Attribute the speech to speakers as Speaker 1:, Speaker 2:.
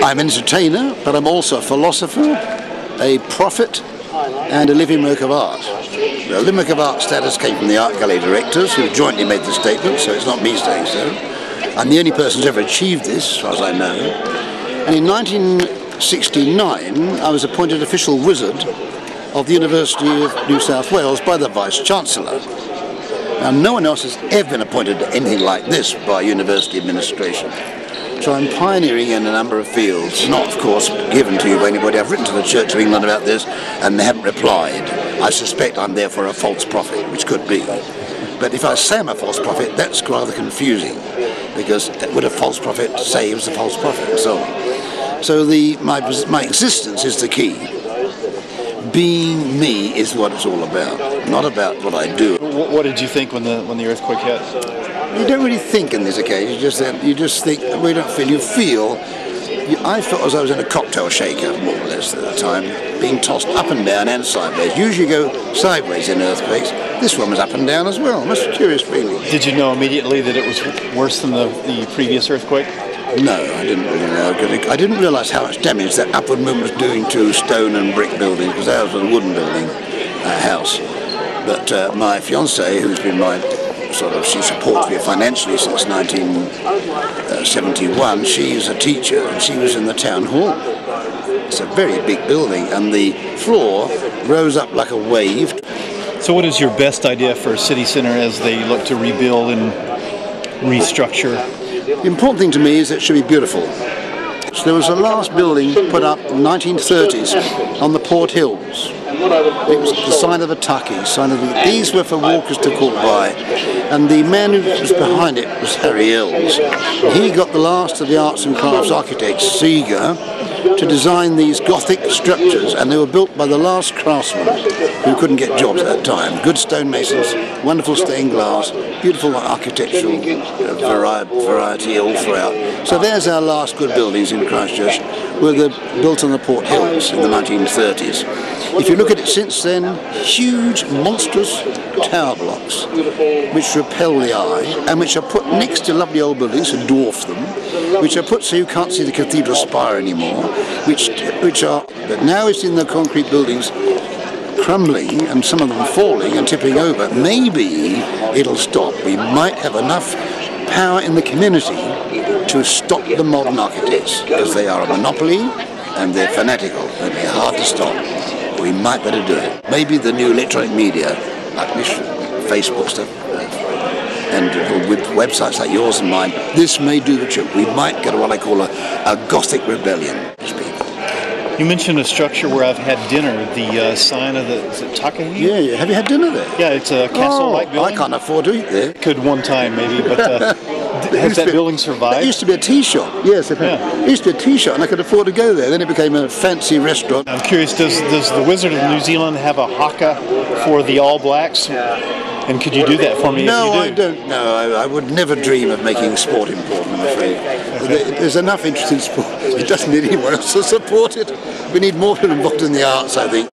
Speaker 1: I'm an entertainer, but I'm also a philosopher, a prophet, and a living work of art. The living work of art status came from the art gallery directors, who jointly made the statement, so it's not me saying so. I'm the only person who's ever achieved this, as far as I know. And in 1969, I was appointed official wizard of the University of New South Wales by the Vice-Chancellor. Now, no one else has ever been appointed to anything like this by university administration. So I'm pioneering in a number of fields, not of course given to you by anybody. I've written to the Church of England about this and they haven't replied. I suspect I'm therefore a false prophet, which could be. But if I say I'm a false prophet, that's rather confusing, because would a false prophet say he was a false prophet and so on. So my existence is the key. Being me is what it's all about, not about what I do.
Speaker 2: What did you think when the earthquake hit?
Speaker 1: You don't really think in this occasion. You just think. Well, you don't feel. You feel. I felt as I was in a cocktail shaker, more or less, at the time, being tossed up and down and sideways. Usually go sideways in earthquakes. This one was up and down as well. Most curious feeling.
Speaker 2: Did you know immediately that it was worse than the previous earthquake?
Speaker 1: No, I didn't really know. I didn't realise how much damage that upward movement was doing to stone and brick buildings, because ours was a wooden building, house. But my fiancée, who's been she supports me financially since 1971. She's a teacher and she was in the town hall. It's a very big building and the floor rose up like a wave.
Speaker 2: So what is your best idea for a city centre as they look to rebuild and restructure?
Speaker 1: The important thing to me is that it should be beautiful. So there was a last building put up in the 1930s on the Port Hills. It was the sign of a tucky, these were for walkers to call by, and the man who was behind it was Harry Ells. He got the last of the arts and crafts architects, Seeger, to design these Gothic structures, and they were built by the last craftsmen who couldn't get jobs at that time. Good stonemasons, wonderful stained glass, beautiful architectural variety all throughout. So there's our last good buildings in Christchurch, were built on the Port Hills in the 1930s. If you look at it since then, huge, monstrous tower blocks which repel the eye and which are put next to lovely old buildings and dwarf them, which are put so you can't see the cathedral spire anymore, but now it's in the concrete buildings crumbling and some of them falling and tipping over. Maybe it'll stop. We might have enough power in the community to stop the modern architects, because they are a monopoly and they're fanatical and they're hard to stop. We might better do it. Maybe the new electronic media, like this Facebook stuff, and with websites like yours and mine, this may do the trick. We might get what I call a Gothic rebellion.
Speaker 2: You mentioned a structure where I've had dinner, the sign of is it Takahini?
Speaker 1: Yeah. Have you had dinner there?
Speaker 2: Yeah, it's a castle-like building.
Speaker 1: I can't afford to eat there.
Speaker 2: Could one time maybe, but has that building survived?
Speaker 1: It used to be a tea shop. Yes, it used to be a tea shop, and I could afford to go there. Then it became a fancy restaurant.
Speaker 2: I'm curious, does the Wizard of New Zealand have a haka for the All Blacks? And could you do that for me?
Speaker 1: No,
Speaker 2: if you do?
Speaker 1: I don't know. I would never dream of making sport important, I'm afraid. Okay. There's enough interest in sport. It doesn't need anyone else to support it. We need more people involved in the arts, I think.